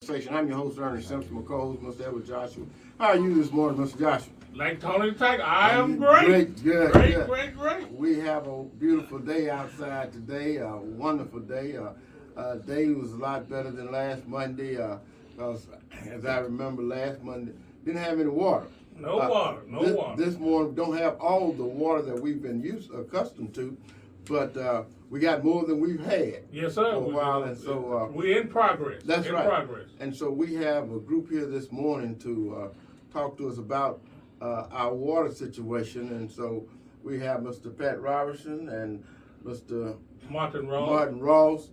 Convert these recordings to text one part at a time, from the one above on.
Conversation. I'm your host, Ernest Simpson. My co-host, Mr. Edward Joshua. How are you this morning, Mr. Joshua? Like Tony the Tiger, I am great. Great. We have a beautiful day outside today, a wonderful day. Day was a lot better than last Monday, because as I remember last Monday, didn't have any water. No water. This morning, don't have all the water that we've been accustomed to, but we got more than we've had. Yes, sir. For a while, and so we're in progress. That's right. Progress. And so we have a group here this morning to talk to us about our water situation, and so we have Mr. Pat Roberson and Mr. Martin Rawls.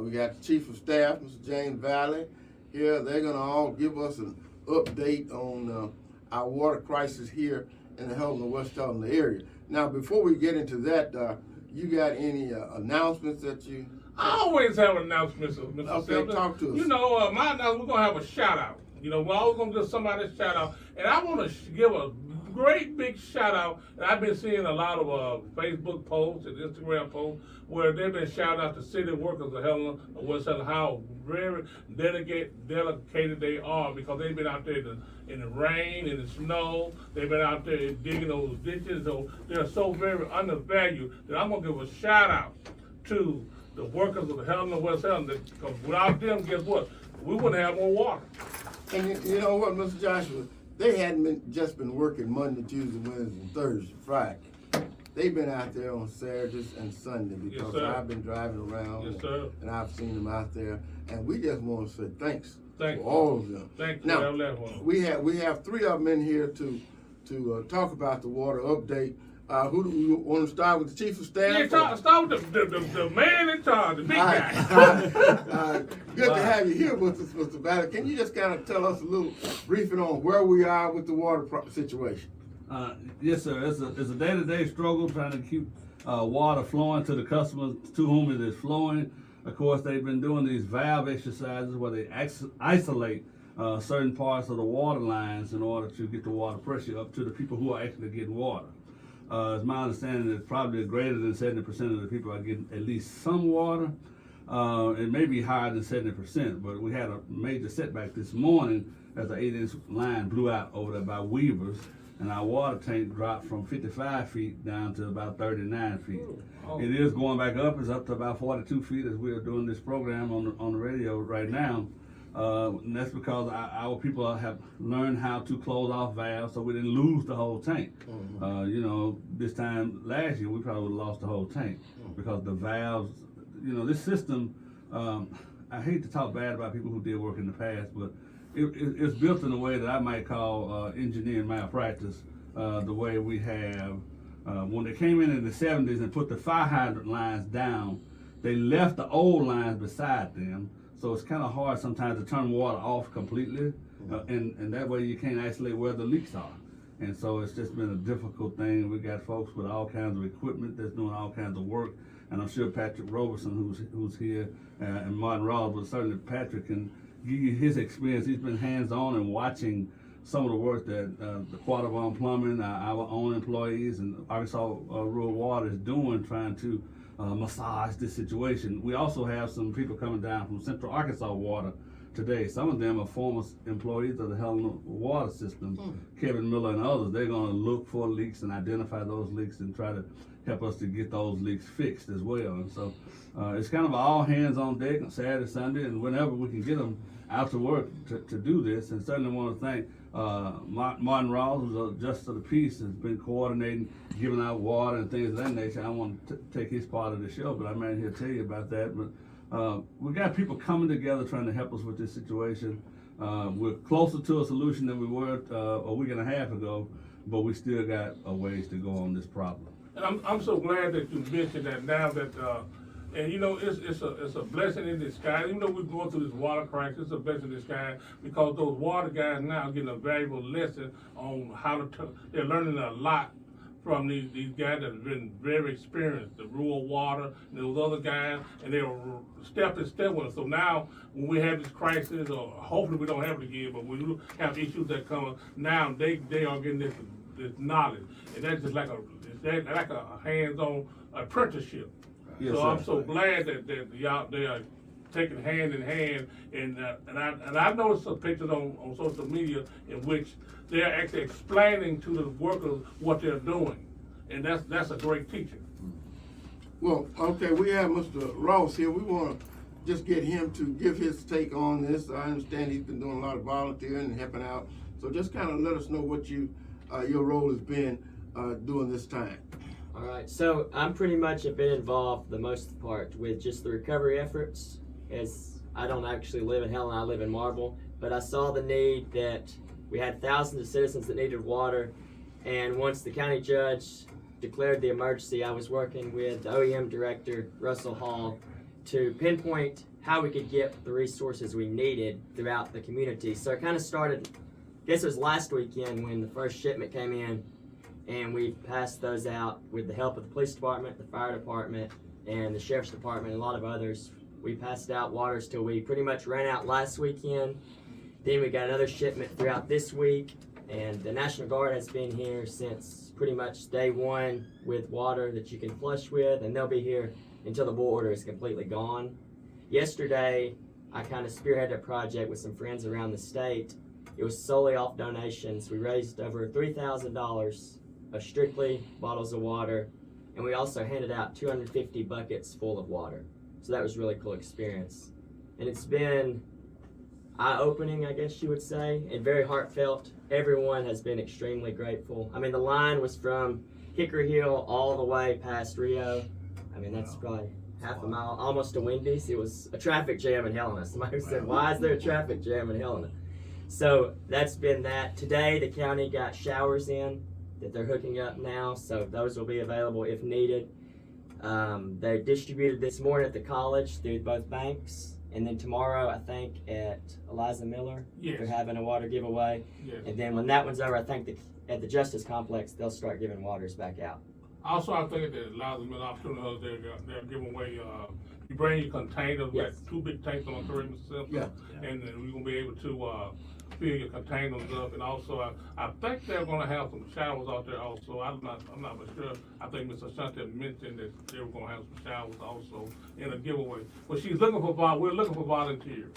We got the Chief of Staff, Mr. James Valley, here. They're going to all give us an update on our water crisis here in the Helena-West Helena area. Now, before we get into that, you got any announcements that you... I always have announcements, Mr. Okay, Simpson. talk to us. You know, my announcement, we're going to have a shout-out. You know, we're always going to give somebody a shout-out. And I want to give a great big shout-out. And I've been seeing a lot of Facebook posts and Instagram posts where they've been shouting out to city workers of Helena, West Helena, how very dedicated they are, because they've been out there in the rain, in the snow. They've been out there digging those ditches. So they're so very undervalued that I'm going to give a shout-out to the workers of Helena-West Helena, because without them, guess what? We wouldn't have more water. And you know what, Mr. Joshua? They hadn't just been working Monday, Tuesday, Wednesday, Thursday, Friday. They've been out there on Saturdays and Sunday, because I've been driving around and I've seen them out there. And we just want to say thanks to all of them. Thank you. Now, we have three of them in here to talk about the water update. Who do you want to start with? The Chief of Staff? Yeah, start with the man in charge, the big guy. Good to have you here with us, Mr. Valley. Can you just kind of tell us a little briefing on where we are with the water situation? Yes, sir. It's a day-to-day struggle trying to keep water flowing to the customers to whom it is flowing. Of course, they've been doing these valve exercises where they isolate certain parts of the water lines in order to get the water pressure up to the people who are actually getting water. It's my understanding that probably greater than 70% of the people are getting at least some water. It may be higher than 70%, but we had a major setback this morning as an 8-inch line blew out over there by Weavers, and our water tank dropped from 55 feet down to about 39 feet. Oh. It is going back up. It's up to about 42 feet as we are doing this program on the radio right now. And that's because our people have learned how to close off valves so we didn't lose the whole tank. Mm-hmm. You know, this time last year we probably would have lost the whole tank because the valves, you know, this system, I hate to talk bad about people who did work in the past, but it's built in a way that I might call engineering malpractice. The way we have, when they came in the 70s and put the fire hydrant lines down, they left the old lines beside them. So it's kind of hard sometimes to turn water off completely, and that way you can't isolate where the leaks are. And so it's just been a difficult thing. We got folks with all kinds of equipment that's doing all kinds of work, and I'm sure Patrick Roberson, who's here, and Martin Rawls, but certainly Patrick can give you his experience. He's been hands-on and watching some of the work that the Quattavon Plumbing, our own employees, and Arkansas Rural Water is doing, trying to massage this situation. We also have some people coming down from Central Arkansas Water today. Some of them are former employees of the Helena water system, Kevin Miller and others. They're going to look for leaks and identify those leaks and try to help us to get those leaks fixed as well. And so it's kind of all hands on deck on Saturday, Sunday, and whenever we can get them out to work to do this. And certainly want to thank Martin Rawls, who's a Justice of the Peace, has been coordinating, giving out water and things of that nature. I want to take his part of the show, but I'm not here to tell you about that. But we got people coming together trying to help us with this situation. We're closer to a solution than we were a week and a half ago, but we still got a ways to go on this problem. And I'm so glad that you mentioned that now that, and you know, it's a blessing in disguise. Even though we're going through this water crisis, it's a blessing in disguise, because those water guys now are getting a valuable lesson on how to, they're learning a lot from these guys that have been very experienced, the rural water, and those other guys, and they're step to step with us. So now, when we have this crisis, or hopefully we don't have it again, but when we have issues that come, now they are getting this knowledge, and that's just like a hands-on apprenticeship. Yes, so sir. I'm so glad that they are taking hand in hand, and I noticed some pictures on social media in which they're actually explaining to the workers what they're doing, and that's a great teacher. Well, okay, we have Mr. Rawls here. We want to just get him to give his take on this. I understand he's been doing a lot of volunteering and helping out. So just kind of let us know what your role has been during this time. All right, so I'm pretty much have been involved the most part with just the recovery efforts, as I don't actually live in Helena, I live in Marvell, but I saw the need that we had thousands of citizens that needed water, and once the county judge declared the emergency, I was working with the OEM director, Russell Hall, to pinpoint how we could get the resources we needed throughout the community. So it kind of started, I guess it was last weekend when the first shipment came in, and we passed those out with the help of the police department, the fire department, and the sheriff's department, and a lot of others. We passed out waters till we pretty much ran out last weekend. Then we got another shipment throughout this week, and the National Guard has been here since pretty much day one with water that you can flush with, and they'll be here until the boil order is completely gone. Yesterday, I kind of spearheaded a project with some friends around the state. It was solely off donations. We raised over $3,000 of strictly bottles of water, and we also handed out 250 buckets full of water. So that was a really cool experience. And it's been eye-opening, I guess you would say, and very heartfelt. Everyone has been extremely grateful. I mean, the line was from Hickory Hill all the way past Rio. I mean, that's probably half a mile, almost to Wendy's. It was a traffic jam in Helena. Somebody said, why is there a traffic jam in Helena? So that's been that. Today, the county got showers in that they're hooking up now, so those will be available if needed. They're distributed this morning at the college through both banks, and then tomorrow, I think, at Eliza Miller, Yes. they're having a water giveaway. Yes. And then when that one's over, I think at the Justice Complex, they'll start giving waters back out. Also, I think that allows them an opportunity. They're giving away. You bring your containers, Yes. like 2 big tanks on the Mr. Simpson, Yeah. and then we're gonna be able to fill your containers up. And also, I think they're gonna have some showers out there. Also, I'm not sure. I think Mr. Shante mentioned that they were gonna have some showers also in a giveaway. But we're looking for volunteers.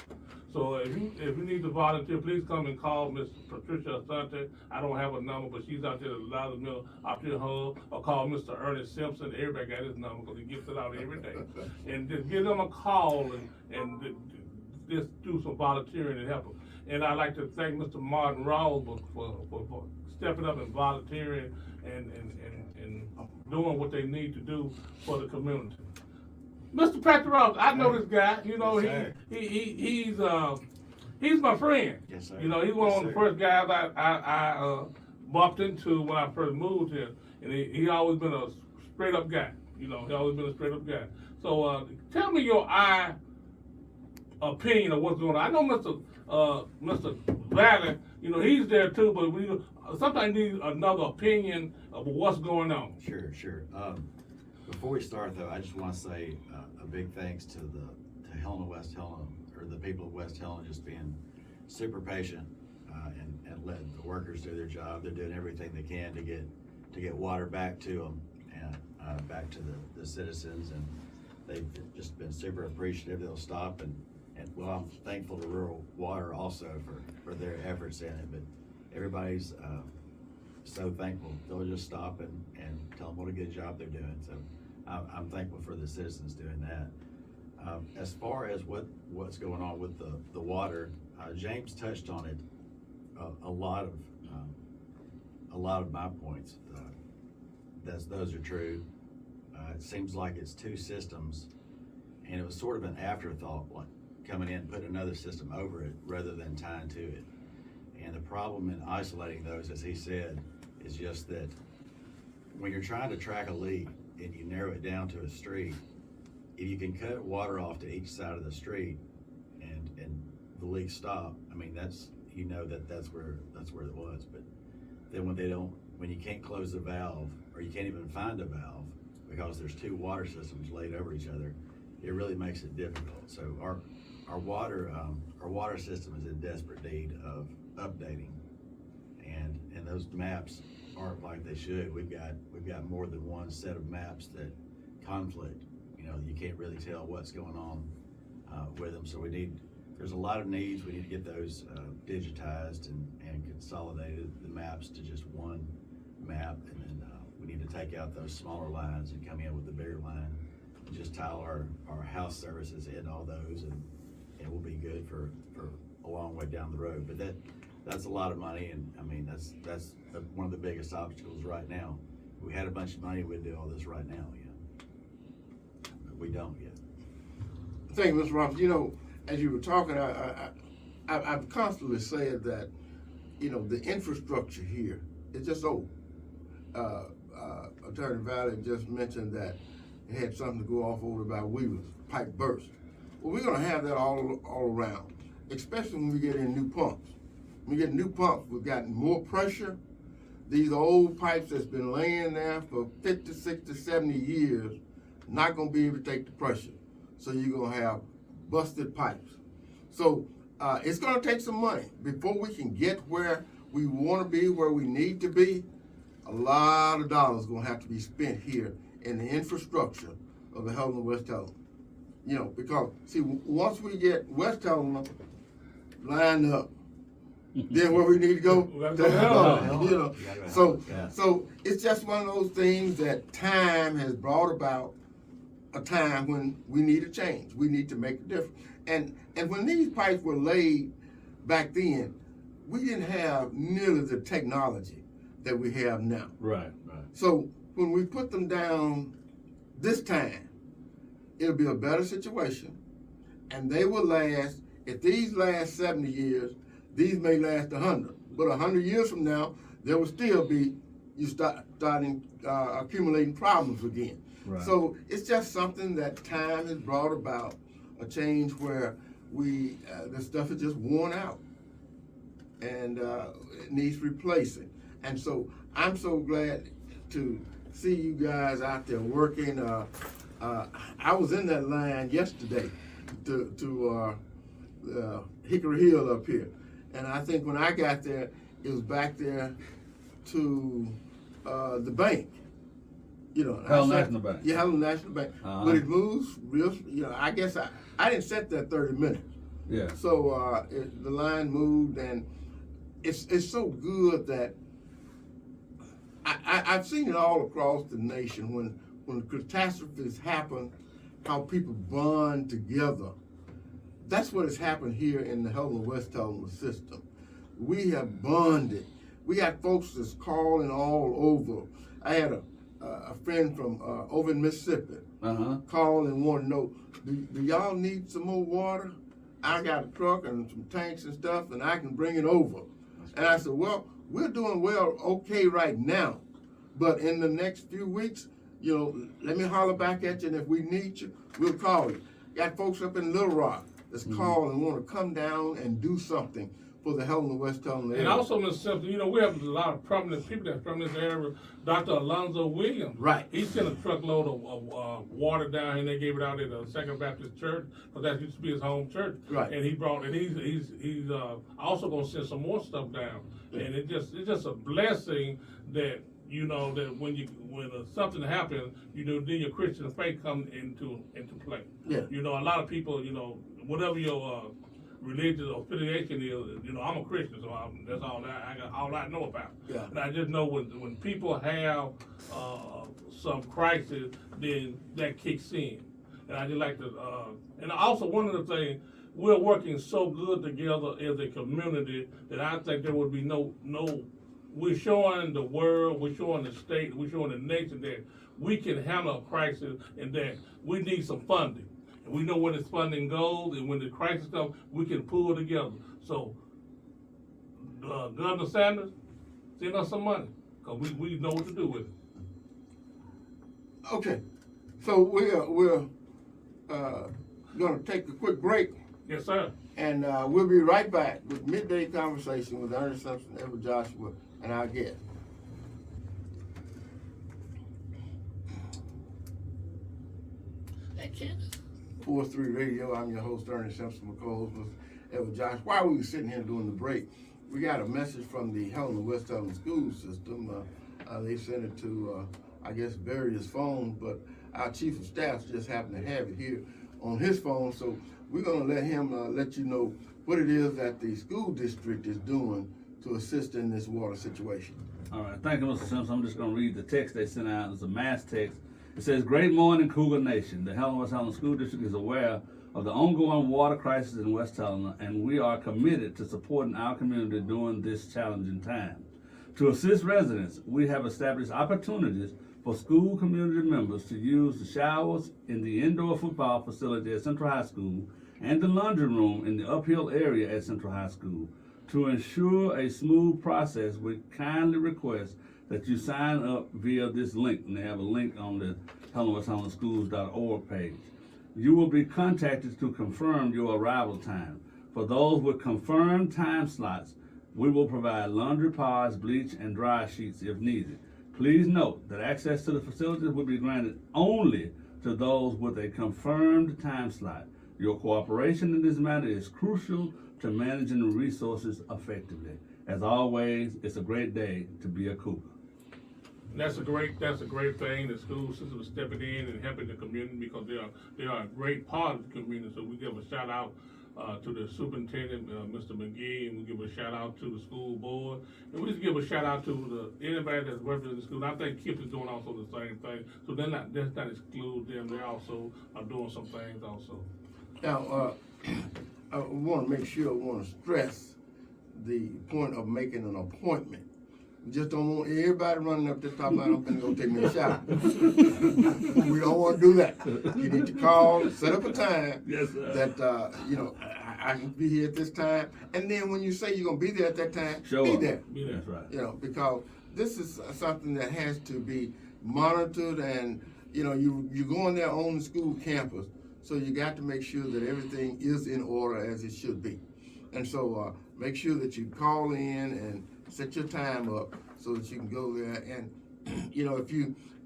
So if you need to volunteer, please come and call Miss Patricia Asante. I don't have a number, but she's out there at Eliza Miller Option Hub, or call Mr. Ernest Simpson. Everybody got his number because he gives it out every day. And just give them a call and just do some volunteering and help them. And I'd like to thank Mr. Martin Rawls for stepping up and volunteering and doing what they need to do for the community. Mr. Patrick Roberson, I know this guy. You know, Yes, he's my friend. Yes, sir. You know, he's one Yes, of the sir. first guys I bumped into when I first moved here, and he always been a straight up guy. You know, he always been a straight up guy. So tell me your opinion of what's going on. I know Mr. Valley, you know, he's there too, but we sometimes need another opinion of what's going on. Sure. Before we start though, I just want to say a big thanks to Helena-West Helena, or the people of West Helena, just being super patient and letting the workers do their job. They're doing everything they can to get water back to them and back to the citizens, and they've just been super appreciative. They'll stop and well, I'm thankful to Rural Water also for their efforts in it, but everybody's so thankful. They'll just stop and tell them what a good job they're doing. So I'm thankful for the citizens doing that. As far as what's going on with the water, James touched on it. A lot of my points. Those are true. It seems like it's 2 systems, and it was sort of an afterthought, like coming in and putting another system over it rather than tying to it. And the problem in isolating those, as he said, is just that when you're trying to track a leak and you narrow it down to a street, if you can cut water off to each side of the street and the leak stop, I mean, that's where it was. But then when you can't close the valve, or you can't even find a valve because there's 2 water systems laid over each other, it really makes it difficult. So our water system is in desperate need of updating, and those maps aren't like they should. We've got more than one set of maps that conflict. You know, you can't really tell what's going on with them. So there's a lot of needs. We need to get those digitized and consolidated, the maps to just one map, and then we need to take out those smaller lines and come in with the bigger line. Just tile our house services in all those, and it will be good for a long way down the road. But that's a lot of money, and I mean that's one of the biggest obstacles right now. If we had a bunch of money, we'd do all this right now. Yeah, but we don't yet. Thank you, Mr. Roberts. You know, as you were talking, I've constantly said that, you know, the infrastructure here is just old. Attorney Valley just mentioned that it had something to go off over by Weaver's, pipe burst. Well, we're gonna have that all around, especially when we get in new pumps. When we get new pumps, we've gotten more pressure. These old pipes that's been laying there for 50, 60, 70 years, not gonna be able to take the pressure. So you're gonna have busted pipes. So it's gonna take some money before we can get where we wanna be, where we need to be. A lot of dollars gonna have to be spent here in the infrastructure of the Helena-West Helena. You know, because see, once we get West Helena lined up, then where we need to go, to Helena, you know. So it's just one of those things that time has brought about a time when we need a change. We need to make a difference. And when these pipes were laid back then, we didn't have nearly the technology that we have now. Right. So when we put them down this time, it'll be a better situation, and they will last. If these last 70 years, these may last 100. But 100 years from now, there will still be starting accumulating problems again. Right. So it's just something that time has brought about, a change where the stuff is just worn out, and it needs replacing. And so I'm so glad to see you guys out there working. I was in that line yesterday to Hickory Hill up here, and I think when I got there, it was back there to the bank. You know, Helena National Bank. Yeah, Helena National Bank. But it moves real. You know, I guess I didn't set that 30 minutes. Yeah. So the line moved, and it's so good that I've seen it all across the nation when catastrophes happen, how people bond together. That's what has happened here in the Helena-West Helena system. We have bonded. We got folks that's calling all over. I had a friend from over in Mississippi call and want to know, do y'all need some more water? I got a truck and some tanks and stuff, and I can bring it over. And I said, well, we're doing well, okay right now, but in the next few weeks, you know, let me holler back at you, and if we need you, we'll call you. Got folks up in Little Rock that's calling and want to come down and do something for the Helena-West Helena area. And also, Mr. Simpson, you know, we have a lot of prominent people that's from this area. Dr. Alonzo Williams. Right. He sent a truckload of water down here, and they gave it out at the Second Baptist Church, because that used to be his home church. Right. And he brought, and he's also gonna send some more stuff down. Yeah. And it's just a blessing that, you know, that when something happens, you know, then your Christian faith comes into play. Yeah. You know, a lot of people, you know, whatever your religious affiliation is, you know, I'm a Christian, so that's all I know about. Yeah. And I just know when people have some crisis, then that kicks in. And I just like to, and also one of the things, we're working so good together as a community that I think there would be no. We're showing the world, we're showing the state, we're showing the nation that we can handle a crisis, and that we need some funding. And we know where this funding goes, and when the crisis comes, we can pull together. So, Governor Sanders, send us some money, because we know what to do with it. Okay, so we're going to take a quick break. Yes, sir. And we'll be right back with Midday Conversation with Ernest, Simpson, Ever Joshua, and our guest. Hey, Candace. 4-3 Radio, I'm your host, Ernest Simpson, my co-host was Ever Joshua. While we were sitting here doing the break, we got a message from the Helena-West Helena school system. They sent it to, I guess, various phones, but our chief of staff just happened to have it here on his phone. So we're gonna let him let you know what it is that the school district is doing to assist in this water situation. All right, thank you, Mr. Simpson. I'm just going to read the text they sent out. It's a mass text. It says, "Great morning, Cougar Nation. The Helena-West Helena School District is aware of the ongoing water crisis in West Helena, and we are committed to supporting our community during this challenging time. To assist residents, we have established opportunities for school community members to use the showers in the indoor football facility at Central High School and the laundry room in the uphill area at Central High School. To ensure a smooth process, we kindly request that you sign up via this link." And they have a link on the HelenaWestHelenaSchools.org page. "You will be contacted to confirm your arrival time. For those with confirmed time slots, we will provide laundry pods, bleach, and dry sheets if needed. Please note that access to the facilities will be granted only to those with a confirmed time slot. Your cooperation in this matter is crucial to managing the resources effectively. As always, it's a great day to be a Cougar." That's a great thing. The school system is stepping in and helping the community because they are a great part of the community. So we give a shout out to the superintendent, Mr. McGee, and we give a shout out to the school board, and we just give a shout out to anybody that's working in the school. And I think KIPS is doing also the same thing. So let's not exclude them. They also are doing some things also. Now, I want to make sure, I want to stress the point of making an appointment. We just don't want everybody running up to the top line, I'm gonna go take me a shower. We don't want to do that. You need to call, set up a time Yes, sir. that, I can be here at this time. And then when you say you're gonna be there at that time, Show be up. there. That's right. Because this is something that has to be monitored, and, you're going there on the school campus. So you got to make sure that everything is in order as it should be. And so make sure that you call in and set your time up so that you can go there. And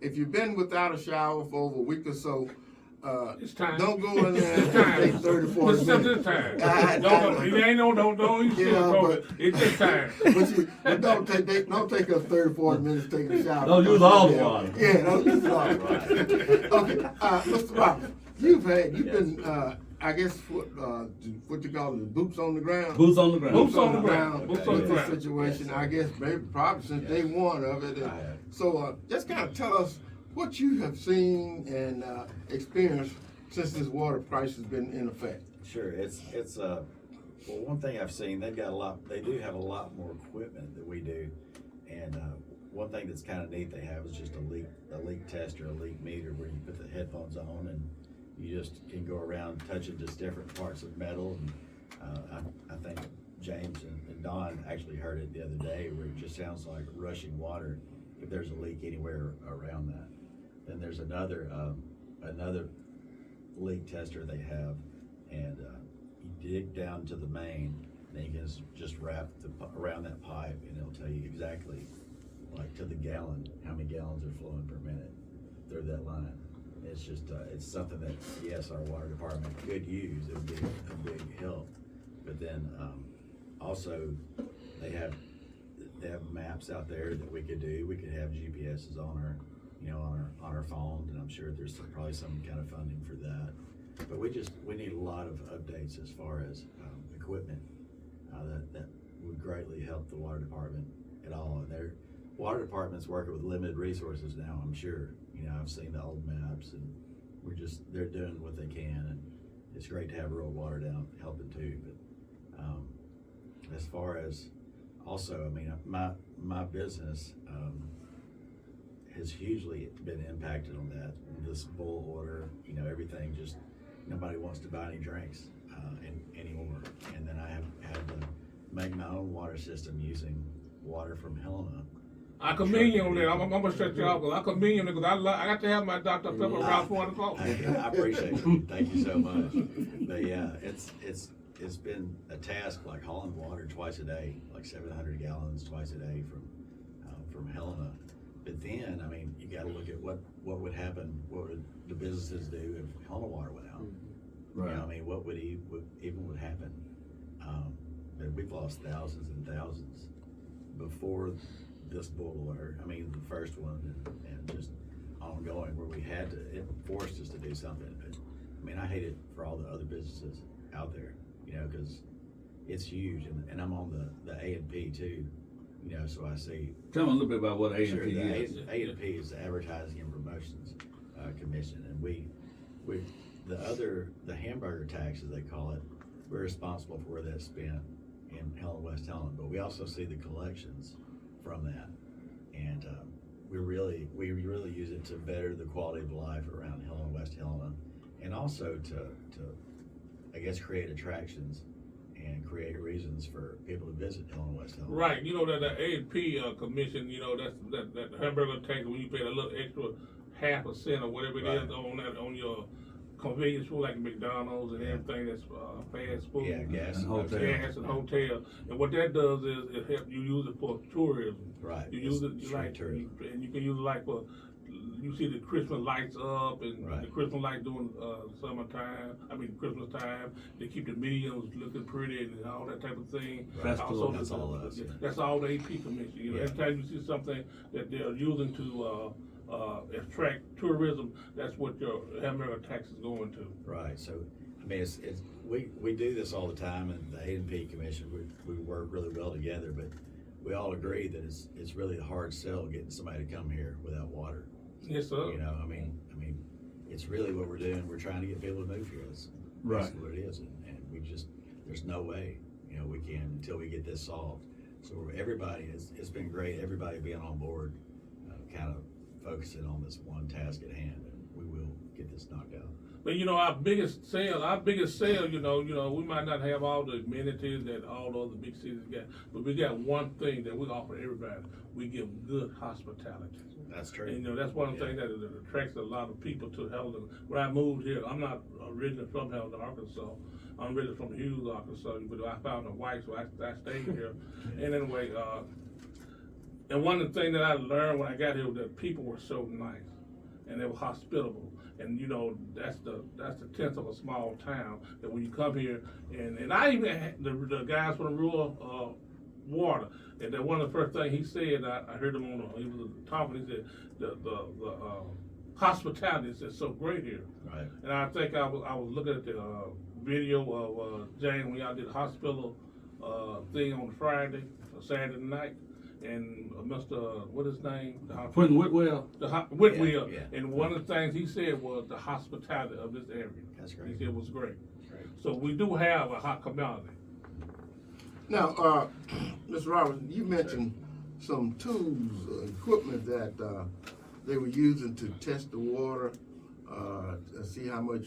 if you've been without a shower for over a week or so, It's time. don't go in there It's and time. take 30, 40 It's minutes. time. I Don't you Yeah, it's just time. But don't take us 30, 40 minutes taking a shower. Don't use all the water. Yeah, don't use all the water. Okay, Mr. Roberts, you've been, I guess, what you call it, boots on the ground? Boots on the ground. Boots on the ground. Boots on the With this ground. situation, I guess, maybe probably since day one of it. I have. So just kind of tell us what you have seen and experienced since this water price has been in effect. Sure, it's well, one thing I've seen, they do have a lot more equipment than we do, and one thing that's kind of neat they have is just a leak tester, a leak meter where you put the headphones on and you just can go around touching just different parts of metal. And I think James and Don actually heard it the other day where it just sounds like rushing water if there's a leak anywhere around that. Then there's another leak tester they have, and you dig down to the main, and you can just wrap around that pipe, and it'll tell you exactly, like to the gallon, how many gallons are flowing per minute through that line. It's just it's something that, yes, our water department could use. It would be a big help. But then also they have maps out there that we could do. We could have GPSs on our phones, and I'm sure there's probably some kind of funding for that. But we need a lot of updates as far as equipment that would greatly help the water department at all. And their water department's working with limited resources now, I'm sure. I've seen the old maps, and they're doing what they can, and it's great to have rural water down helping too. But as far as also, I mean, my business has hugely been impacted on that. This bull order, everything, just nobody wants to buy any drinks anymore. And then I have had to make my own water system using water from Helena. I commend you on that. I'm gonna shut you off because I commend you because I got to have my Dr. Pepper around 4 o'clock. I appreciate it. Thank you so much. But yeah, it's been a task, like hauling water twice a day, like 700 gallons twice a day from Helena. But then, I mean, you got to look at what would happen, what would the businesses do if Helena water went out. Right. I mean, what would even happen? But we've lost thousands and thousands before this bull order. I mean, the first one, and just ongoing, where it forced us to do something. But mean, I hate it for all the other businesses out there, you know, because it's huge, and I'm on the A&P too, you know, so I see. Tell me a little bit about what A&P Sure, is. the A&P is the Advertising and Promotions Commission, and we the hamburger tax, as they call it, we're responsible for where that's spent in Helena-West Helena, but we also see the collections from that, and we really use it to better the quality of life around Helena-West Helena, and also to I guess create attractions and create reasons for people to visit Helena-West Helena. Right, you know that the A&P commission, you know, that hamburger tax, when you pay a little extra half a cent or whatever it is on your convenience food like McDonald's and everything that's fast food. Yeah, gas And hotel. Gas and hotel. And what that does is it helps you use it for tourism. Right. You use it It's like, tourism. and you can use it like for, you see the Christmas lights up and Right. the Christmas lights during Christmas time. They keep the mediums looking pretty and all that type of thing. Right. Festival. That's all of us, yeah. That's all the AP commission. You know, Yeah. every time you see something that they're using to attract tourism, that's what your hamburger tax is going to. Right, so, I mean, we do this all the time, and the A&P Commission, we work really well together, but we all agree that it's really a hard sell getting somebody to come here without water. Yes, sir. You know, I mean, it's really what we're doing, we're trying to get people to move here, that's Right. basically what it is, and we just, there's no way, you know, we can until we get this solved. So everybody, it's been great, everybody being on board, kind of focusing on this one task at hand, and we will get this knocked out. But you know, our biggest sale, you know, we might not have all the amenities that all the other big cities got, but we got one thing that we offer everybody. We give good hospitality. That's true. And, you know, that's one of the things that attracts a lot of people to Helena. When I moved here, I'm not originally from Helena, Arkansas. I'm originally from Hughes, Arkansas, but I found a wife, so I stayed here. And anyway, and one of the things that I learned when I got here was that people were so nice and they were hospitable. And you know, that's the tenth of a small town, that when you come here, and I even had the guys from rural water, and that one of the first things he said, I heard him he was talking, he said the hospitality is just so great here. Right. And I think I was looking at the video of Jane when y'all did the hospital thing on Friday or Saturday night. And Mr. what his name? Quentin Whitwell. Whitwell. Yeah. And one of the things he said was the hospitality of this area. That's great. He said it was great. Great. So we do have a hot community. Now, Mr. Robertson, you mentioned some tools, equipment that they were using to test the water, to see how much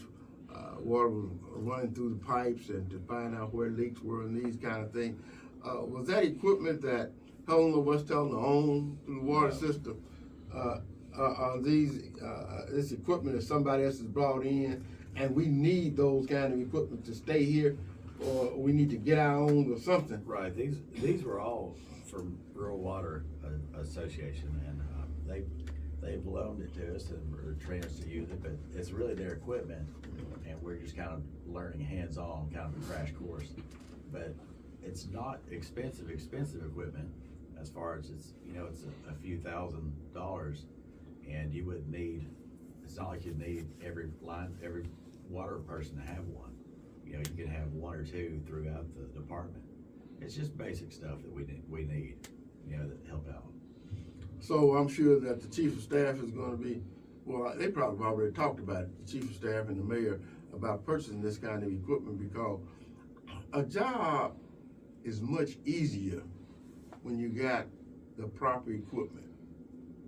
water was running through the pipes and to find out where leaks were and these kind of things. Was that equipment that Helena-West Helena owned through the water system? Are this equipment that somebody else has brought in, and we need those kind of equipment to stay here, or we need to get our own or something? Right, these were all from Rural Water Association, and they've loaned it to us and we're trained us to use it, but it's really their equipment, and we're just kind of learning hands-on, kind of a crash course. But it's not expensive equipment, as far as it's a few $1,000s, and you wouldn't need, it's not like you'd need every water person to have one. You know, you can have one or two throughout the department. It's just basic stuff that we need, you know, that help out. So I'm sure that the chief of staff is going to be, well, they probably already talked about it, the chief of staff and the mayor, about purchasing this kind of equipment, because a job is much easier when you got the proper equipment.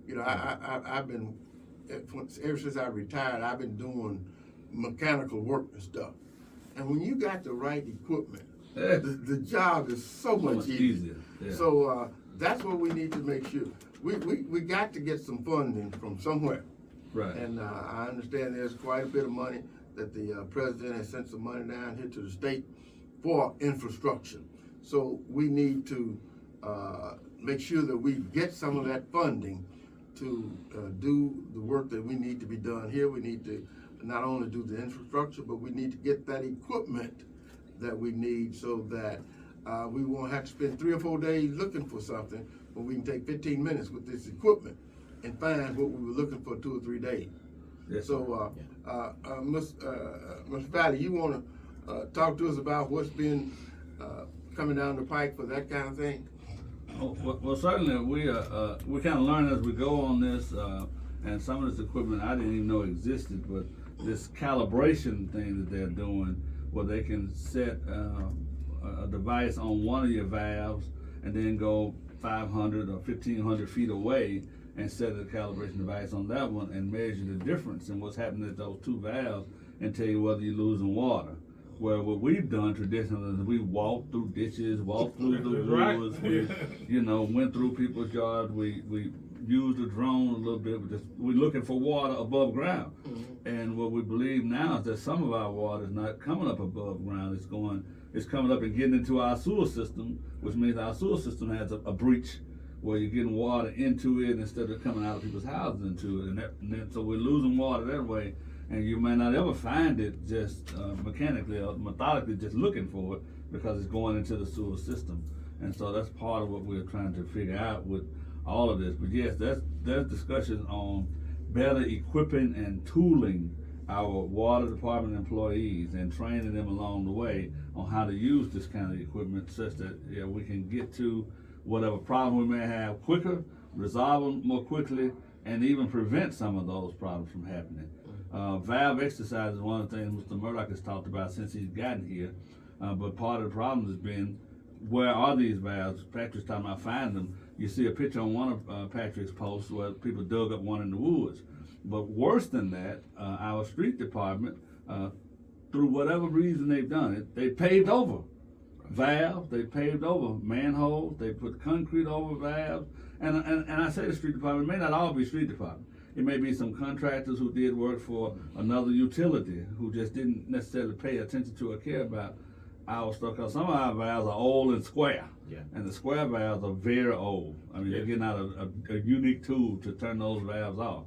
You know, I've been, ever since I retired, I've been doing mechanical work and stuff. And when you got the right equipment, the job is so much easier. Yeah. So that's what we need to make sure. We got to get some funding from somewhere. Right. And I understand there's quite a bit of money that the president has sent some money down here to the state for infrastructure. So we need to make sure that we get some of that funding to do the work that we need to be done here. We need to not only do the infrastructure, but we need to get that equipment that we need, so that we won't have to spend 3 or 4 days looking for something, but we can take 15 minutes with this equipment and find what we were looking for 2 or 3 days. Yes, So, Ms. Valley, you want to talk to us about what's been coming down the pike for that kind of thing? Oh, well, certainly we kind of learn as we go on this, and some of this equipment I didn't even know existed, but this calibration thing that they're doing, where they can set a device on one of your valves and then go 500 or 1,500 feet away and set a calibration device on that one and measure the difference in what's happening at those two valves and tell you whether you're losing water. Where what we've done traditionally is we walked through ditches, walked through the woods, we, went through people's yards, we used a drone a little bit, we're looking for water above ground. And what we believe now is that some of our water is not coming up above ground, it's coming up and getting into our sewer system, which means our sewer system has a breach where you're getting water into it instead of coming out of people's houses into it. And then, so we're losing water that way. And you may not ever find it just mechanically or methodically just looking for it because it's going into the sewer system. And so that's part of what we're trying to figure out with all of this. But yes, there's discussions on better equipping and tooling our water department employees and training them along the way on how to use this kind of equipment such that we can get to whatever problem we may have quicker, resolve them more quickly, and even prevent some of those problems from happening. Valve exercise is one of the things Mr. Murdoch has talked about since he's gotten here, but part of the problem has been, where are these valves? Patrick's talking about finding them. You see a picture on one of Patrick's posts where people dug up one in the woods. But worse than that, our street department, through whatever reason they've done it, they paved over valves, they paved over manholes, they put concrete over valves, and I say the street department, it may not all be street department. It may be some contractors who did work for another utility who just didn't necessarily pay attention to or care about our stuff. Because some of our valves are old and square. Yeah. And the square valves are very old. I mean, they're getting out a unique tool to turn those valves off.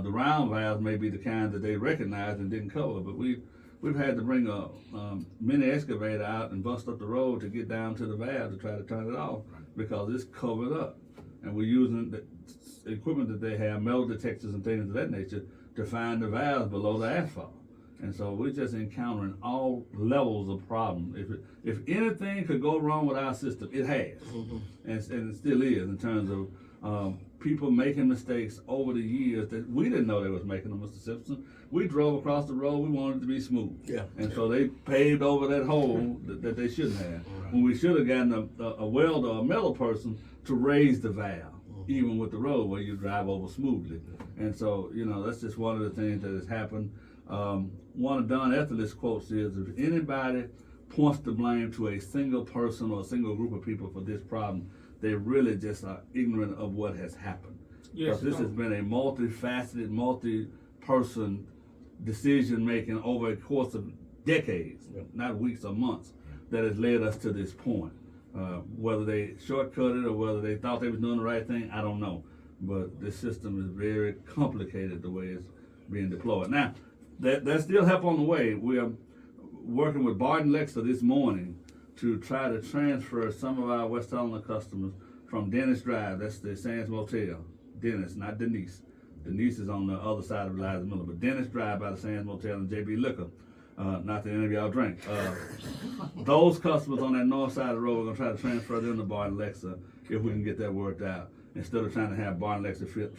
The round valves may be the kind that they recognized and didn't cover, but we've had to bring a mini excavator out and bust up the road to get down to the valve to try to turn it off because it's covered up. And we're using the equipment that they have, metal detectors and things of that nature, to find the valves below the asphalt. And so we're just encountering all levels of problem. If anything could go wrong with our system, it has, and it still is in terms of people making mistakes over the years that we didn't know they was making them, Mr. Simpson. We drove across the road, we wanted it to be smooth. Yeah. And so they paved over that hole that they shouldn't have. When we should have gotten a welder or a metal person to raise the valve, even with the road where you drive over smoothly. And so, that's just one of the things that has happened. One of Don Ethel's quotes is, if anybody points the blame to a single person or a single group of people for this problem, they really just are ignorant of what has happened. Yes, because this has been a multifaceted, multi-person decision making over a course of decades, not weeks or months, that has led us to this point. Whether they shortcut it or whether they thought they was doing the right thing, I don't know. But this system is very complicated the way it's being deployed. Now, there's still help on the way. We are working with Barton Lexer this morning to try to transfer some of our West Helena customers from Dennis Drive, that's the Sands Motel, Dennis, not Denise. Denise is on the other side of Eliza Miller, but Dennis Drive by the Sands Motel and JB Liquor. Not that any of y'all drink. Those customers on that north side of the road, we're gonna try to transfer them to Barton Lexer if we can get that worked out. Instead of trying to have Barton Lexer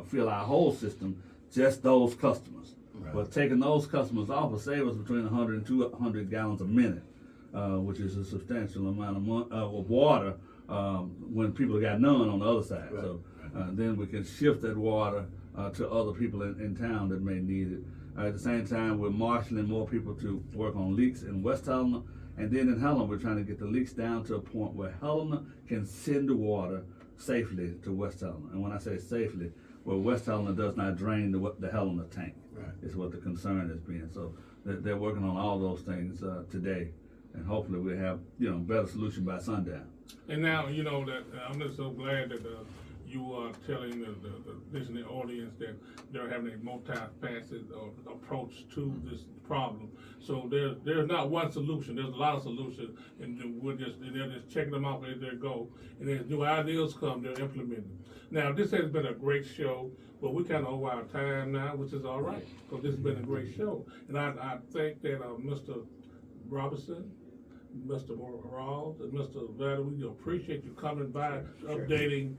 fill our whole system, just those customers. Right. But taking those customers off will save us between 100 and 200 gallons a minute, which is a substantial amount of water when people got none on the other side. Right. So then we can shift that water to other people in town that may need it. At the same time, we're marshaling more people to work on leaks in West Helena, and then in Helena, we're trying to get the leaks down to a point where Helena can send the water safely to West Helena. And when I say safely, well, West Helena does not drain the Helena tank. Right. Is what the concern has been. So they're working on all those things today, and hopefully we'll have better solution by sundown. And now that I'm just so glad that you are telling the listening audience that they're having a multifaceted approach to this problem. So there's not one solution. There's a lot of solutions, and they're just checking them out as they go. And as new ideas come, they're implementing. Now this has been a great show, but we kind of over our time now, which is all right, because this has been a great show. And I think that Mr. Roberson, Mr. Rawls, and Mr. Valley, we appreciate you coming by, updating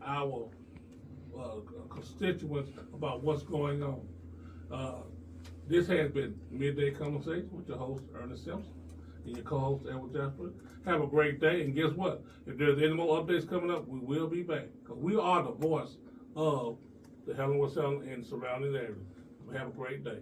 our constituents about what's going on. This has been Midday Conversation with your host, Ernest Simpson, and your co-host, Edward Jasper. Have a great day, and guess what? If there's any more updates coming up, we will be back, because we are the voice of the Helena-West and surrounding areas. Have a great day.